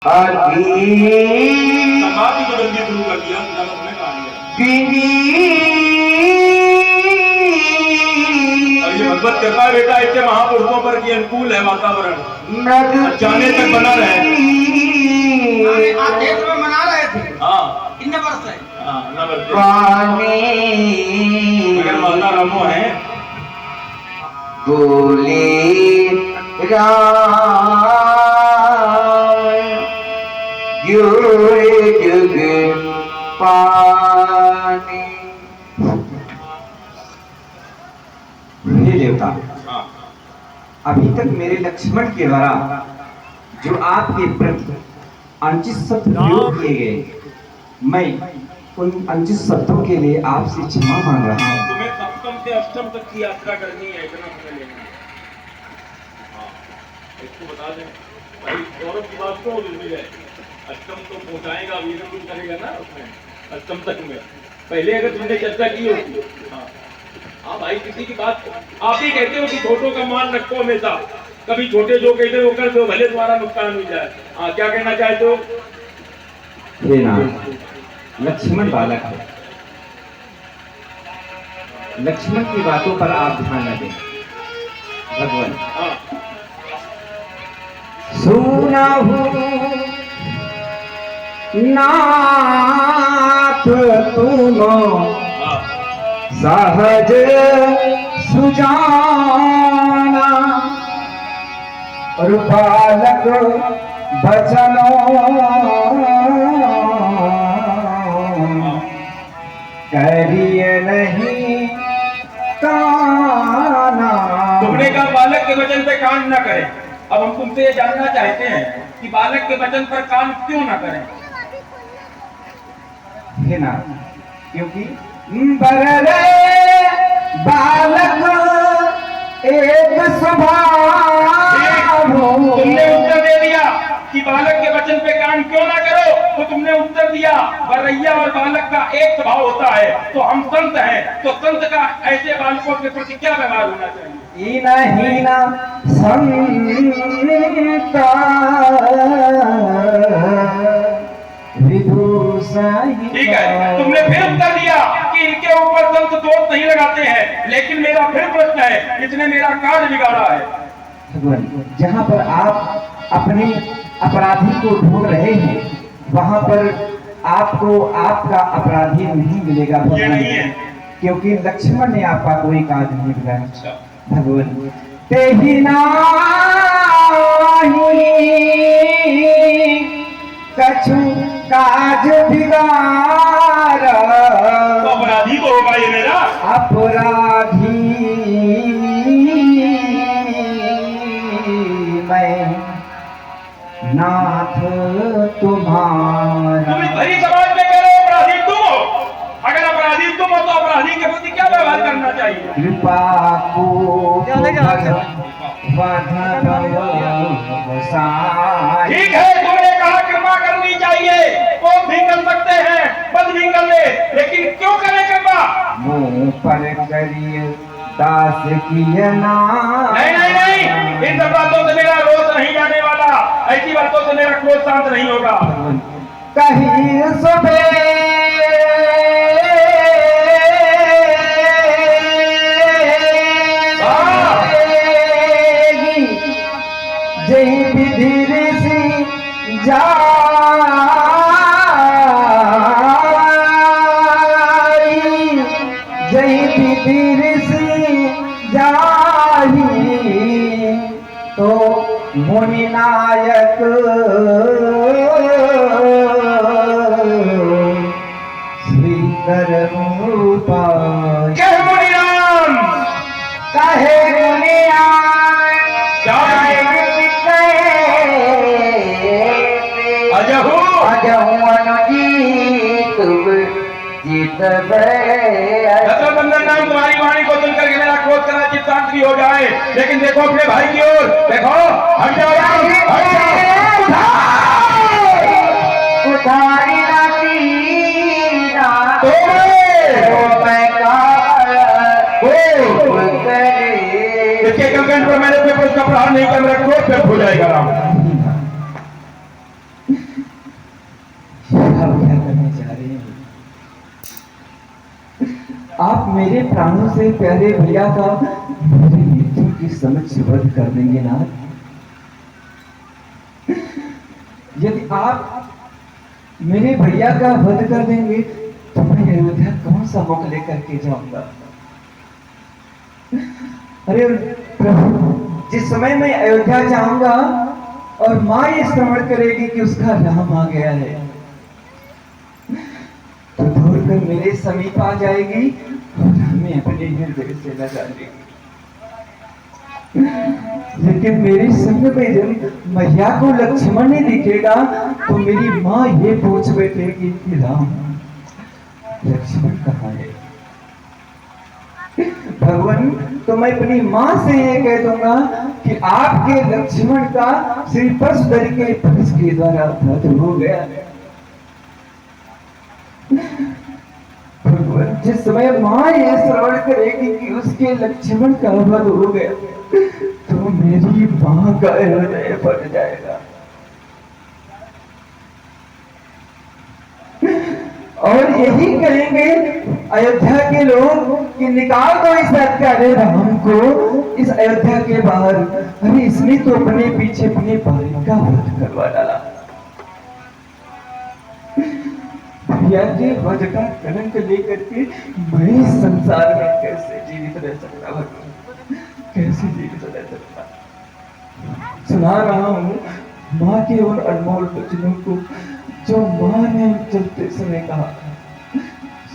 समाधि को जल्दी शुरू कर दिया और ये भगवत कृपा बेटा ऐसे महापुरुषों पर की अनुकूल है वातावरण जाने तक बना रहे। आप देश में मना रहे थे। हाँ कितने वर्ष है? मगर माता रामो है बोले राम जुग पानी। हे देवता, अभी तक मेरे लक्ष्मण के द्वारा जो आपके प्रति अनुचित शब्द प्रयोग किए गए, मैं उन अनुचित शब्दों के लिए आपसे क्षमा मांग रहा हूँ। तुम्हें सप्तम से अष्टम तक की यात्रा करनी है, इतना समय लेना है। इसको बता दें भाई, गौरव की बात तो जरूरी है। अष्टम तो पहुंचाएगा, वीर कुछ करेगा ना उसमें अष्टम तक में। पहले अगर तुमने चर्चा की होती। हाँ भाई, किसी की बात आप ही कहते हो कि छोटों का मान रखो हमेशा। कभी छोटे जो कहते हो कर दो, भले तुम्हारा नुकसान हो जाए। हाँ, क्या कहना चाहते हो? लक्ष्मण बालक है, लक्ष्मण की बातों पर आप ध्यान न दें। भगवान सुना नाथ तुम सहज सुजाना और बालक बचनों करिए नहीं काना। तुमने कहा बालक के वचन पे कान न करें। अब हम तुमसे ये जानना चाहते हैं कि बालक के वचन पर कान क्यों न करें? है ना, क्योंकि बररे बालक एक स्वभाव। तुमने उत्तर दे दिया कि बालक के वचन पे कान क्यों ना करो, तो तुमने उत्तर दिया बरैया और बालक का एक स्वभाव होता है। तो हम संत हैं, तो संत का ऐसे बालकों के प्रति क्या व्यवहार होना चाहिए? हीना संता ठीक है, तुमने फिर उत्तर दिया कि इनके ऊपर संत दोष नहीं लगाते हैं। लेकिन मेरा फिर प्रश्न है, इसने मेरा कार्य बिगाड़ा है। जहाँ पर आप अपने अपराधी को ढूंढ रहे हैं, वहाँ पर आपको आपका अपराधी नहीं मिलेगा भगवान, क्योंकि लक्ष्मण ने आपका कोई काज नहीं बिगाड़ा। भगवान ते ही नहीं कछु काज बिगाड़। तो अपराधी को होगा ये मेरा अपराधी मैं नाथ तुम्हारा। तुम भरी समाज में कह रहे हो अपराधी तुम हो। अगर अपराधी तुम हो तो अपराधी के प्रति क्या व्यवहार करना चाहिए? कृपा को ठीक है, तुमने कहा कृपा करनी चाहिए, कोप भी कर सकते हैं, बद भी कर ले, लेकिन क्यों करें कृपा? मुंह पर करिए दास की नाम। नहीं नहीं नहीं, इन सब बातों से मेरा रोष नहीं जाने वाला। ऐसी बातों से मेरा क्रोध शांत नहीं होगा। कहीं सुबह जय विधि सी जाई, जय विधि सी जाई तो मुनि नायक श्रीकर रूपा। कह मुनिराम, कहे अजहू शत्रुबंधन नाम तुम्हारी वाणी को सुनकर के मेरा क्रोध करना चित्त शांत भी हो जाए। लेकिन देखो अपने भाई की ओर, देखो हट जाओ, हट जाओ। इसके कंकड़ पर मैंने पेपर उसका प्रहार नहीं कर, मेरा क्रोध व्यक्त हो जाएगा। राम आप क्या करना चाह रहे हैं? आप मेरे प्राणों से प्यारे भैया का मेरी मृत्यु की समझ वध कर देंगे ना? यदि आप मेरे भैया का वध कर देंगे तो मैं अयोध्या कौन सा मुख लेकर के जाऊंगा? अरे प्रभु, जिस समय मैं अयोध्या जाऊंगा और माँ ये श्रवण करेगी कि उसका राम आ गया है, तो दौड़कर मेरे समीप आ जाएगी और हमें अपने हृदय से लगा लेगी। लेकिन मेरे संग में जब मैया को लक्ष्मण नहीं दिखेगा तो मेरी माँ ये पूछ बैठेगी कि राम लक्ष्मण कहाँ है? भगवान, तो मैं अपनी माँ से ये कह दूंगा कि आपके लक्ष्मण का श्री परशुधर के फर्ज के द्वारा वध हो गया। भगवान, जिस समय माँ ये श्रवण करेगी कि उसके लक्ष्मण का वध हो गया तो मेरी माँ का हृदय फट जाएगा और यही कहेंगे अयोध्या के लोग कि निकाल दो इस हत्यारे राम को इस अयोध्या के बाहर। अरे इसने तो अपने पीछे अपने भाई का वध करवा डाला। भैया के वध का कलंक लेकर के मैं इस संसार में कैसे जीवित रह सकता? भगवान, कैसे जीवित रह सकता? सुना रहा हूँ माँ के उन अनमोल वचनों को जो माँ ने चलते समय कहा।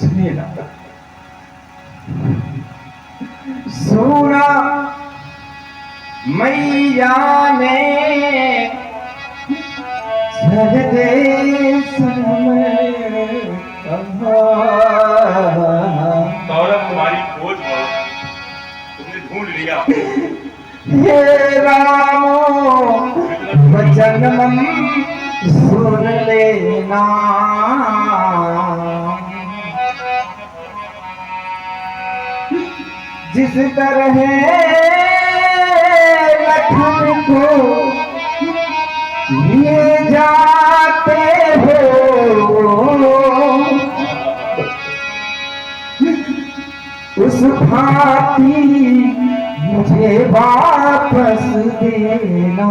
सुनिए ना। सुना मैया ने सौरभ, तुम्हारी खोज तुमने ढूंढ लिया। हे रामो वचन मन सुन लेना, जिस तरह लक्ष्मण को लिए जाते हो उस भांति मुझे वापस देना।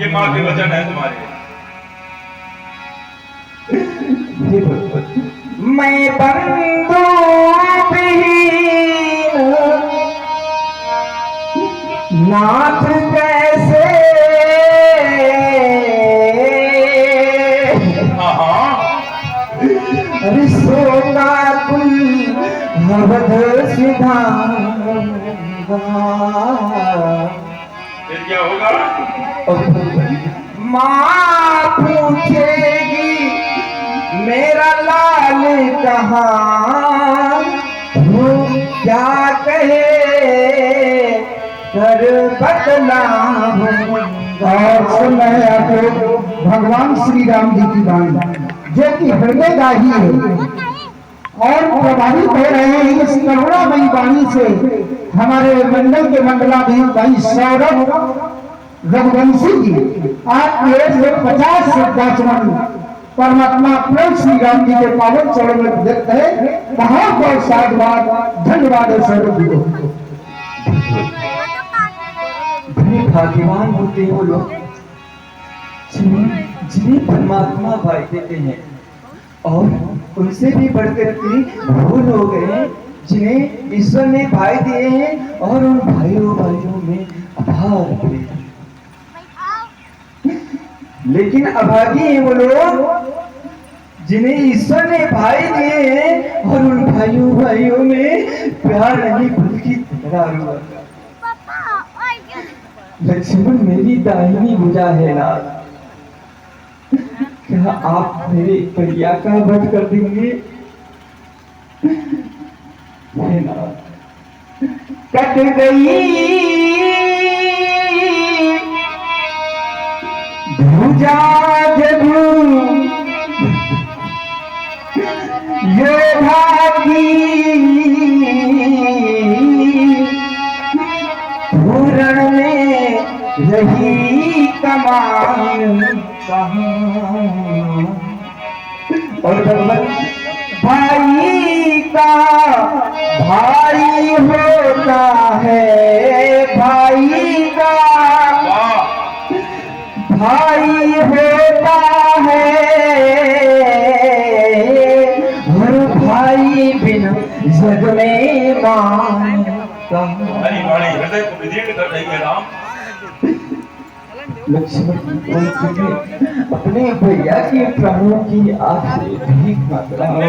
ये माँ के वचन है तुम्हारे। मैं बंधु विहीन नाथ कैसे अरे सोना कुल अवध सिधाऊंगा। फिर क्या होगा? माँ पूछेगी मेरा लाल कहाँ, वो क्या कहे कर बतलाऊंगा। और मैं आपको भगवान श्री राम जी की वाणी जो कि हृदयदाही है और प्रभावित हो रहे हैं इस करुणामयी वाणी से हमारे मंडल के मंडलाधीश भाई सौरभ रघुवंशी जी आपकी ओर से 50 श्रद्धाचरण परमात्मा प्रभु श्री राम जी के पावन चरणों में व्यक्त है। बहुत बहुत साधुवाद, धन्यवाद है सौरभ जी को। भाग्यवान होते हैं वो लोग जिन्हें परमात्मा भाई देते हैं और उनसे भी बढ़कर के वो लोग हैं जिन्हें ईश्वर ने भाई दिए हैं और उन भाइयों में अभार प्रेम। लेकिन अभागी हैं वो लोग जिन्हें ईश्वर ने भाई दिए हैं और उन भाइयों में प्यार नहीं बल्कि तकरार हुआ। लक्ष्मण मेरी दाहिनी भुजा है ना, क्या आप मेरे भैया का वध कर देंगे? है ना, कट गई भुजा जब योद्धा की पूर्ण में रही कमान कहाँ। और भगवान भाई का भाई होता है, भाई का भाई होता है, और भाई बिन जग में मान हरी वाणी हृदय को विदीर्ण कर रही है राम। लक्ष्मण अपने भैया के प्राणों की आग से भीख मांग रहा हूं।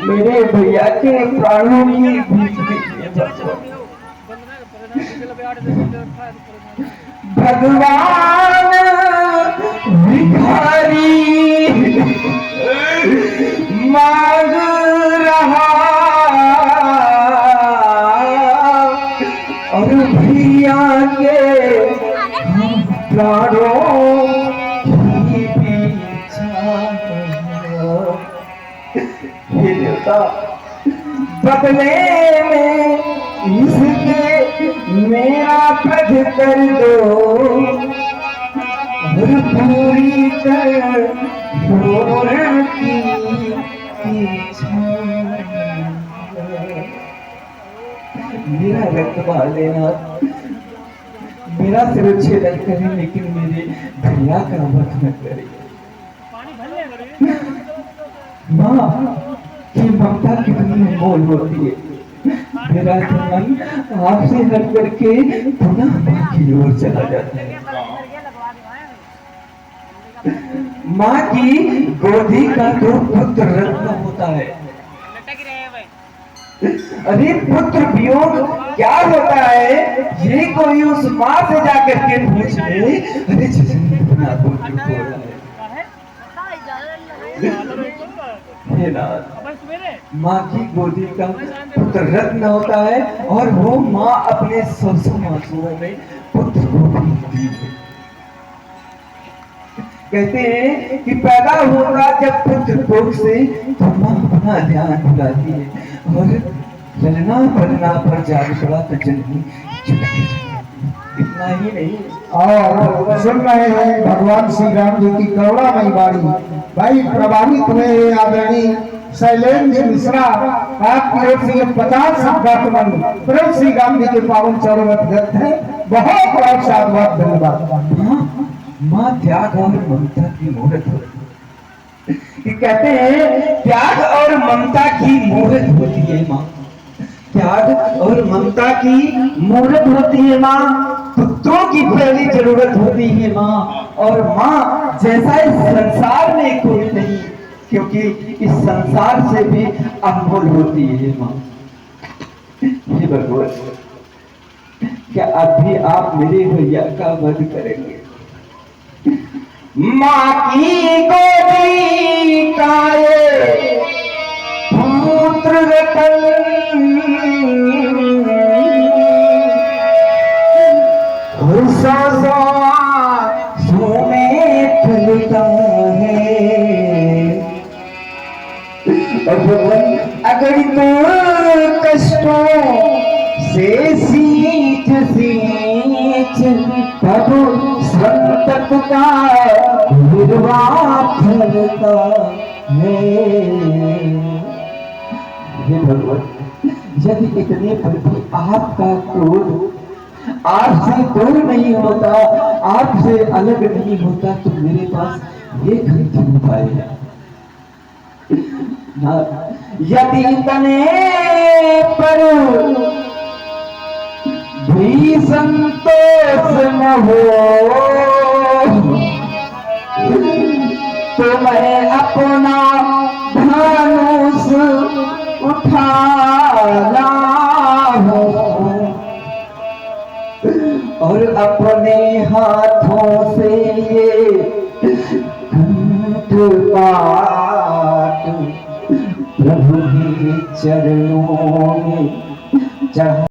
मेरे भैया के प्राणों की भीख दीजिए भगवान। भिखारी मांग रहा और भैया के प्राणों की पीछा। हे देवता, बदले में इसके मेरा पद कर दो और पूरी कर पूर्ण की इच्छा। मेरा रक्त बहा लेना, मेरा सिरोच्छेदन करें, लेकिन मेरे भैया का वध न करें। माँ की ममता कितनी अनमोल होती है। मेरा मन आपसे हट करके पुनः माँ की ओर चला जाता है। माँ की गोदी का तो पुत्र रत्न होता है। अरे पुत्र वियोग क्या होता है, ये कोई उस माँ से जाकर के पूछ ले। अरे अपना पुत्र को रहा है। हे नाथ, माँ की गोदी का पुत्र रत्न होता है, और वो माँ अपने 100 मासूमों में पुत्र को भेजती है। कहते हैं कि पैदा होगा जब पुत्र कोख से, तो माँ अपना ध्यान भुलाती है, और ललना पलना पर जाग पड़ा तो जननी इतना ही नहीं। और सुन रहे हैं भगवान श्री राम जी की करुणामयी वाणी। भाई प्रभावित हुए आदरणीय शैलेंद्र मिश्रा, आपकी ओर से 50 शब्दात्मन प्रभु श्री राम जी के पावन चरणों में प्रदत्त है। बहुत बहुत साधुवाद, धन्यवाद। माँ त्याग और ममता की मूर्त होती है। कहते हैं त्याग और ममता की मूर्त होती है माँ। त्याग और ममता की मूर्त होती है माँ। पुत्रों की पहली जरूरत होती है माँ, और माँ जैसा इस संसार में कोई नहीं, क्योंकि इस संसार से भी अनमोल होती है माँ। हे भगवान, क्या अभी आप मेरे भैया का वध करेंगे? माँ की गोदी का ये पुत्र रतन, सोने फलता है। अगर तो कष्टों से सींच सींच तब संतप का गिरवा फलता है। हे भगवान, यदि इतने पर भी आपका क्रोध आपसे दूर नहीं होता, आपसे अलग नहीं होता, तो मेरे पास ये घंटी उपाय है। यदि तने पर भी संतोष न हो, तो मैं अपना धनुष उठाना हूँ, और अपने हाथों से ये कंठ पाठ प्रभु के चरणों में चढ़ा